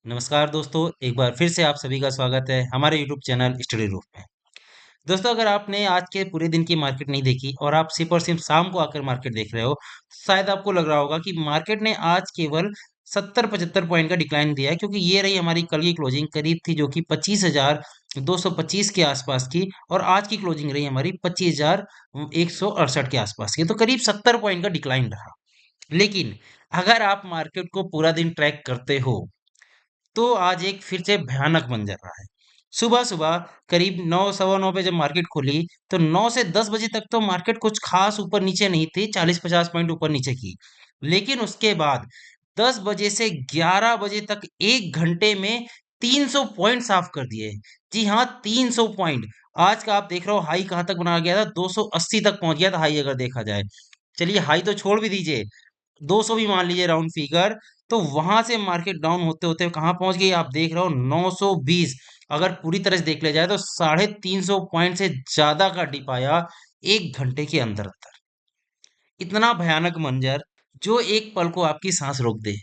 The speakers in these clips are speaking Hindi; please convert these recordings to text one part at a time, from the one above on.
नमस्कार दोस्तों, एक बार फिर से आप सभी का स्वागत है हमारे यूट्यूब चैनल स्टडी रूप में। दोस्तों, अगर आपने आज के पूरे दिन की मार्केट नहीं देखी और आप सिर्फ और सिर्फ शाम को आकर मार्केट देख रहे हो, शायद आपको लग रहा होगा कि मार्केट ने आज केवल 70-75 पॉइंट का डिक्लाइन दिया है, क्योंकि ये रही हमारी कल की क्लोजिंग करीब थी जो कि 25,225 के आसपास की, और आज की क्लोजिंग रही हमारी 25,168 के आसपास की, तो करीब 70 पॉइंट का डिक्लाइन रहा। लेकिन अगर आप मार्केट को पूरा दिन ट्रैक करते हो तो आज एक फिर से भयानक मंजर रहा है। सुबह-सुबह करीब 9 सवा 9 पे जब मार्केट खुली, तो 9 से 10 बजे तक तो मार्केट कुछ खास ऊपर-नीचे नहीं थी, 40-50 पॉइंट ऊपर-नीचे की। लेकिन उसके बाद 10 बजे से 11 बजे तक 1 घंटे में 300 पॉइंट साफ कर दिए। जी हाँ, 300 पॉइंट। आज का आप देख रहे हो हाई कहाँ तक बना गया था, 280 तक पहुँच गया था हाई अगर देखा जाए। चलिए हाई तो छोड़ भी दीजिए, 200 भी मान लीजिए राउंड फिगर, तो वहां से मार्केट डाउन होते होते कहाँ पहुंच गई आप देख रहे हो 920। अगर पूरी तरह से देख लिया जाए तो 350 पॉइंट से ज्यादा का डिप आया 1 घंटे के अंदर अंदर। इतना भयानक मंजर जो एक पल को आपकी सांस रोक दे।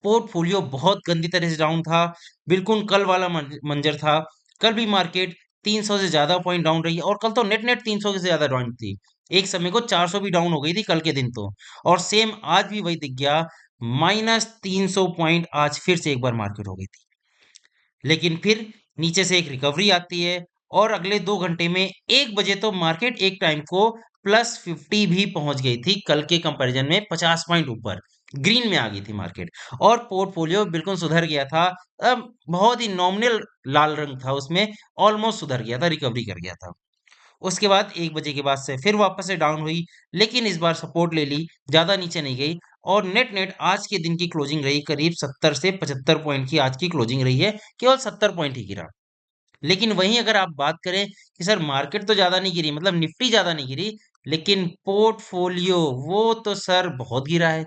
पोर्टफोलियो बहुत गंदी तरह से डाउन था, बिल्कुल कल वाला मंजर था। कल भी मार्केट 300 से ज्यादा पॉइंट डाउन रही है, और कल तो नेट नेट 300 से ज्यादा डाउन थी। एक समय को 400 भी डाउन हो गई थी कल के दिन तो। और सेम आज भी वही दिख गया, -300 पॉइंट आज फिर से एक बार मार्केट हो गई थी। लेकिन फिर नीचे से एक रिकवरी आती है, और अगले 2 घंटे में 1 बजे तो मार्केट एक टाइम को +50 भी पहुंच गई थी, कल के कंपैरिजन में 50 पॉइंट ऊपर ग्रीन में आ गई थी मार्केट। और पोर्टफोलियो बिल्कुल सुधर गया था। अब बहुत ही नॉमिनल लाल रंग था उसमें, ऑलमोस्ट सुधर गया था, रिकवरी कर गया था। उसके बाद 1 बजे के बाद से फिर वापस से डाउन हुई, लेकिन इस बार सपोर्ट ले ली, ज़्यादा नीचे नहीं गई। और नेट नेट आज के दिन की क्लोजिंग रही करीब 70 से 75 पॉइंट की आज की क्लोजिंग रही है, केवल 70 पॉइंट ही गिरा। लेकिन वहीं अगर आप बात करें कि सर मार्केट तो ज़्यादा नहीं गिरी, मतलब निफ्टी ज़्यादा नहीं गिरी, लेकिन पोर्टफोलियो वो तो सर बहुत गिरा है।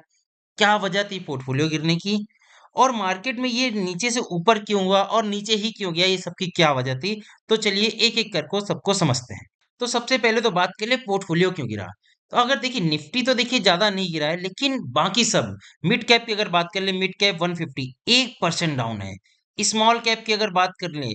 क्या वजह थी पोर्टफोलियो गिरने की? और मार्केट में ये नीचे से ऊपर क्यों हुआ और नीचे ही क्यों गया, ये सबकी क्या वजह थी? तो चलिए एक-एक कर को सबको समझते हैं। तो सबसे पहले तो बात कर ले पोर्टफोलियो क्यों गिरा? तो अगर देखिए निफ्टी तो देखिए ज़्यादा नहीं गिरा है, लेकिन बाकी सब मिड कैप की अगर बात कर ले, मिड कैप 150 1% डाउन है। स्मॉल कैप की अगर बात कर लें,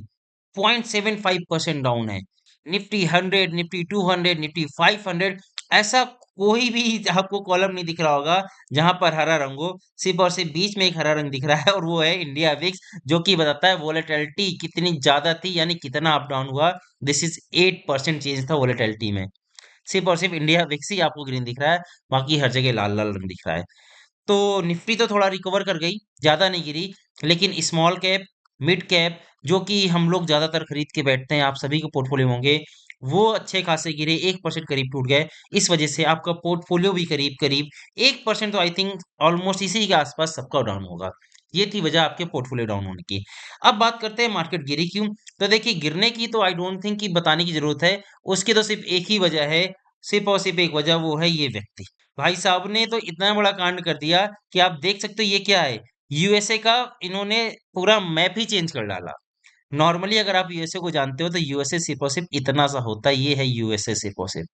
0.75% डाउन है। निफ्टी 100, निफ्टी 200, निफ्टी 500, ऐसा कोई भी आपको कॉलम नहीं दिख रहा होगा जहाँ पर हरा रंग हो। सिर्फ़ और सिर्फ़ बीच में एक हरा रंग दिख रहा है, और वो है इंडिया विक्स, जो कि बताता है वोलेटिलिटी कितनी ज़्यादा थी, यानी कितना अप डाउन हुआ। दिस इज़ 8% चेंज था वोलेटिलिटी में। सिर्फ़ और सिर्फ़ इंडिया विक्स ही आपको ग्रीन दिख रहा है, बाकी हर जगह लाल-लाल रंग दिख रहा है। तो निफ्टी तो थोड़ा रिकवर कर गई, ज़्यादा नहीं गिरी, लेकिन स्मॉल कैप, मिड कैप जो कि हम लोग ज़्यादातर खरीद के बैठते हैं, आप सभी के पोर्टफोलियो में होंगे, वो अच्छे खासे गिरे, 1% करीब टूट गए। इस वजह से आपका पोर्टफोलियो भी करीब-करीब 1% तो आई थिंक ऑलमोस्ट इसी के आसपास सबका डाउन होगा। ये थी वजह आपके पोर्टफोलियो डाउन होने की। अब बात करते हैं मार्केट गिरी क्यों? तो देखिए गिरने की तो आई डोंट थिंक कि बताने की ज़रूरत है, उसकी तो सिर्फ़ एक ही वजह है, सिर्फ़ और सिर्फ़ एक वजह, वो है ये व्यक्ति। भाई साहब ने तो इतना बड़ा कांड कर दिया कि आप देख सकते हो ये क्या है? यूएसए का इन्होंने पूरा मैप ही चेंज कर डाला। नॉर्मली अगर आप यूएसए को जानते हो तो यूएसए सिर्फ़ और सिर्फ़ इतना सा होता है, ये है यूएसए सिर्फ़ और सिर्फ़।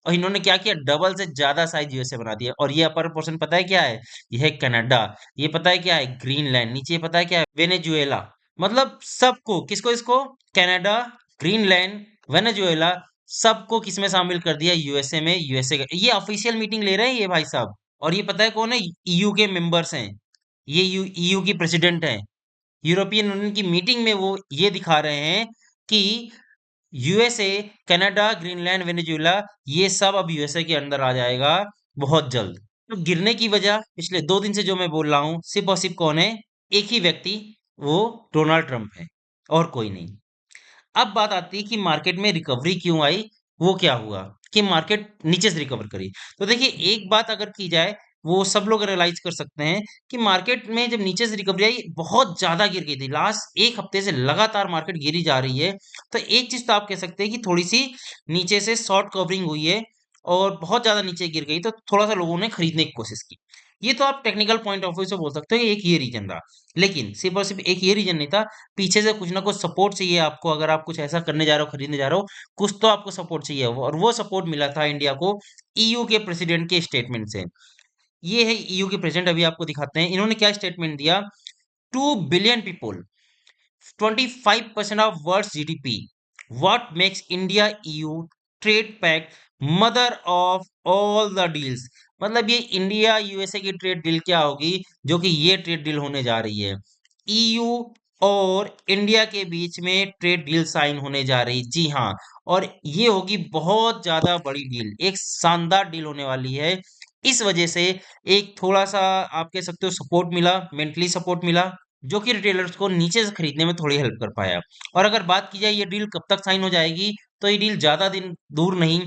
और इन्होंने क्या किया, डबल से ज़्यादा साइज़ यूएसए बना दिया, और ये अपर पोर्शन पता है क्या है? ये है कनाडा, ये पता है क्या है? ग्रीनलैंड, नीचे पता है क्या है? वेनेजुएला। मतलब सबको, किसको इसको? कनाडा, ग्रीनलैंड, वेनेजुएला, सबको किसमें शामिल कर दिया? यूएसए में। यूएसए का ये ऑफिशियल मीटिंग ले रहे हैं ये भाई साहब, और ये पता है कौन है? ईयू के मेंबर्स हैं। ये ईयू की प्रेसिडेंट हैं। यूरोपियन यूनियन की मीटिंग में वो ये दिखा रहे हैं कि यूएसए, कनाडा, ग्रीनलैंड, वेनेजुएला, ये सब अब यूएसए के अंदर आ जाएगा बहुत जल्द। तो गिरने की वजह पिछले 2 दिन से जो मैं बोल रहा हूँ, सिर्फ़ और सिर्फ़ कौन है? एक ही व्यक्ति, वो डोनाल्ड ट्रम्प है, और कोई नहीं। अब बात आती है कि मार्केट में रिकवरी क्यों आई, वो क्या हुआ कि मार्केट नीचे से रिकवर करी। तो देखिए एक बात अगर की जाए, वो सब लोग एनालाइज़ कर सकते हैं कि मार्केट में जब नीचे से रिकवरी आई, बहुत ज़्यादा गिर गई थी। लास्ट 1 हफ्ते से लगातार मार्केट गिरी जा रही है। तो एक चीज़ तो आप कह सकते हैं कि थोड़ी-सी नीचे से शॉर्ट कवरिंग हुई है, और बहुत ज़्यादा नीचे गिर गई, तो थोड़ा-सा लोगों ने खरीदने की कोशिश की। ये तो आप टेक्निकल पॉइंट ऑफ व्यू से बोल सकते हो कि एक ये रीज़न रहा। लेकिन सिर्फ़ और सिर्फ़ एक ये रीज़न नहीं था, पीछे से कुछ ना कुछ सपोर्ट चाहिए आपको, अगर आप कुछ ऐसा करने जा रहे हो, खरीदने जा रहे हो, कुछ तो आपको सपोर्ट चाहिए, और वो सपोर्ट मिला था इंडिया को ईयू के प्रेसिडेंट के स्टेटमेंट से। ये है ईयू के प्रेसिडेंट, अभी आपको दिखाते हैं। इन्होंने क्या स्टेटमेंट दिया 2 billion people, 25% of world's GDP. What makes India EU trade pact mother of all the deals? मतलब ये इंडिया यूएसए की ट्रेड डील क्या होगी जो कि ये ट्रेड डील होने जा रही है? ईयू और इंडिया के बीच में ट्रेड डील साइन होने जा रही, जी हाँ। और ये होगी बहुत ज्यादा बड़ी डील, एक शानदार डील होने वाली है। इस वजह से एक थोड़ा सा आप कह सकते हो सपोर्ट मिला, मेंटली सपोर्ट मिला, जो कि रिटेलर्स को नीचे से खरीदने में थोड़ी हेल्प कर पाया। और अगर बात की जाए ये डील कब तक साइन हो जाएगी, तो ये डील ज्यादा दिन दूर नहीं,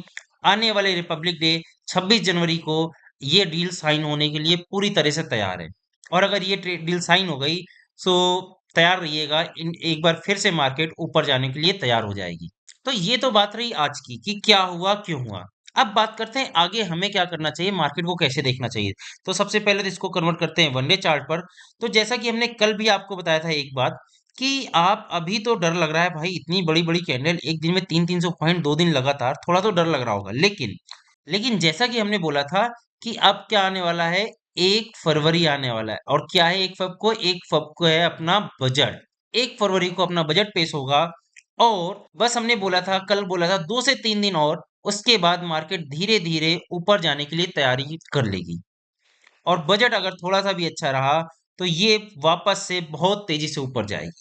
आने वाले रिपब्लिक डे 26 जनवरी को ये डील साइन होने के लिए पूरी तरह से तैयार है। और अगर ये डील साइन हो गई, सो तैयार रहिएगा, इन एक बार फिर से मार्केट ऊपर जाने के लिए तैयार हो जाएगी। तो ये तो बात रही आज की कि क्या हुआ क्यों हुआ। अब बात करते हैं आगे हमें क्या करना चाहिए, मार्केट को कैसे देखना चाहिए। तो सबसे पहले तो इसको कन्वर्ट करते हैं वनडे चार्ट पर। तो जैसा कि हमने कल भी आपको बताया था एक बात, कि आप अभी तो डर लग रहा है भाई, इतनी बड़ी बड़ी कैंडल एक दिन में 300-300 पॉइंट 2 दिन लगातार, थोड़ा तो डर लग रहा होगा। लेकिन लेकिन जैसा कि हमने बोला था कि अब क्या आने वाला है, 1 फरवरी आने वाला है। और क्या है 1 फरवरी को? 1 फरवरी को है अपना बजट। 1 फरवरी को अपना बजट पेश होगा। और बस हमने बोला था, कल बोला था 2 से 3 दिन और उसके बाद मार्केट धीरे धीरे ऊपर जाने के लिए तैयारी कर लेगी। और बजट अगर थोड़ा सा भी अच्छा रहा तो ये वापस से बहुत तेजी से ऊपर जाएगी।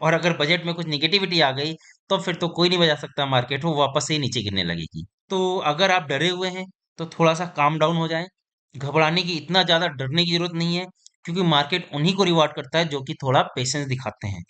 और अगर बजट में कुछ निगेटिविटी आ गई तो फिर तो कोई नहीं बचा सकता मार्केट, वो वापस से ही नीचे गिरने लगेगी। तो अगर आप डरे हुए हैं तो थोड़ा सा काम डाउन हो जाए। घबराने की, इतना ज्यादा डरने की जरूरत नहीं है, क्योंकि मार्केट उन्हीं को रिवार्ड करता है जो कि थोड़ा पेशेंस दिखाते हैं।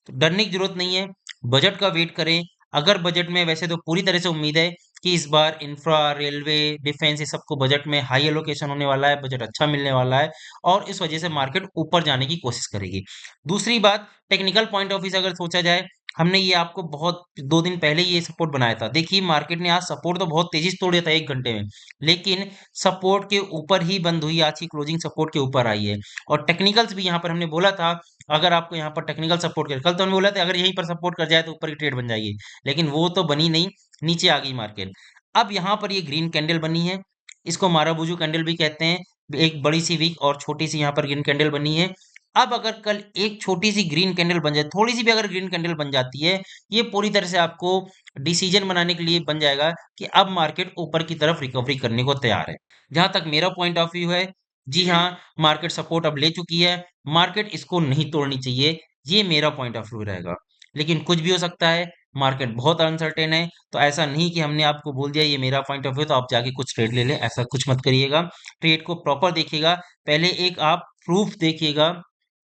तो डरने की जरूरत नहीं है, बजट का वेट करें। अगर बजट में, वैसे तो पूरी तरह से उम्मीद है कि इस बार इंफ्रा, रेलवे, डिफेंस, ये सबको बजट में हाई एलोकेशन होने वाला है, बजट अच्छा मिलने वाला है। और इस वजह से मार्केट ऊपर जाने की कोशिश करेगी। दूसरी बात, टेक्निकल पॉइंट ऑफ व्यू से अगर सोचा जाए, हमने ये आपको बहुत 2 दिन पहले ये सपोर्ट बनाया था। देखिए मार्केट ने आज सपोर्ट तो बहुत तेजी से तोड़ दिया था 1 घंटे में, लेकिन सपोर्ट के ऊपर ही बंद हुई, आज की क्लोजिंग सपोर्ट के ऊपर आई है। और टेक्निकल्स भी यहाँ पर हमने बोला था, अगर आपको यहाँ पर टेक्निकल सपोर्ट करे, कल तो हमने बोला था अगर यहीं पर सपोर्ट कर जाए तो ऊपर की ट्रेड बन जाएगी, लेकिन वो तो बनी नहीं, नीचे आ गई मार्केट। अब यहाँ पर ये ग्रीन कैंडल बनी है, इसको माराबुजू कैंडल भी कहते हैं। एक बड़ी सी वीक और छोटी सी यहाँ पर ग्रीन कैंडल बनी है। अब अगर कल एक छोटी सी ग्रीन कैंडल बन जाए, थोड़ी सी भी अगर ग्रीन कैंडल बन जाती है, ये पूरी तरह से आपको डिसीजन बनाने के लिए बन जाएगा कि अब मार्केट ऊपर की तरफ रिकवरी करने को तैयार है। जहां तक मेरा पॉइंट ऑफ व्यू है, जी हाँ, मार्केट सपोर्ट अब ले चुकी है, मार्केट इसको नहीं तोड़नी चाहिए, ये मेरा पॉइंट ऑफ व्यू रहेगा। लेकिन कुछ भी हो सकता है, मार्केट बहुत अनसर्टेन है। तो ऐसा नहीं कि हमने आपको बोल दिया ये मेरा पॉइंट ऑफ व्यू तो आप जाके कुछ ट्रेड ले लें, ऐसा कुछ मत करिएगा। ट्रेड को प्रॉपर देखिएगा, पहले एक आप प्रूफ देखिएगा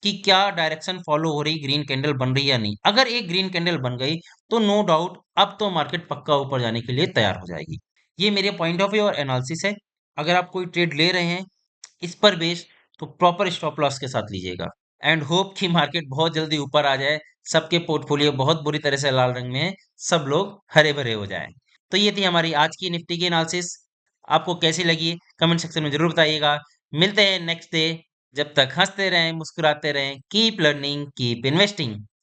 कि क्या डायरेक्शन फॉलो हो रही, ग्रीन कैंडल बन रही है या नहीं। अगर एक ग्रीन कैंडल बन गई तो नो डाउट अब तो मार्केट पक्का ऊपर जाने के लिए तैयार हो जाएगी। ये मेरे पॉइंट ऑफ व्यू और एनालिसिस है। अगर आप कोई ट्रेड ले रहे हैं इस पर बेस, तो प्रॉपर स्टॉप लॉस के साथ लीजिएगा। एंड होप कि मार्केट बहुत जल्दी ऊपर आ जाए, सबके पोर्टफोलियो बहुत बुरी तरह से लाल रंग में है, सब लोग हरे भरे हो जाएं। तो ये थी हमारी आज की निफ्टी की एनालिसिस। आपको कैसी लगी कमेंट सेक्शन में जरूर बताइएगा। मिलते हैं नेक्स्ट डे। जब तक हंसते रहें, मुस्कुराते रहें, कीप लर्निंग, कीप इन्वेस्टिंग।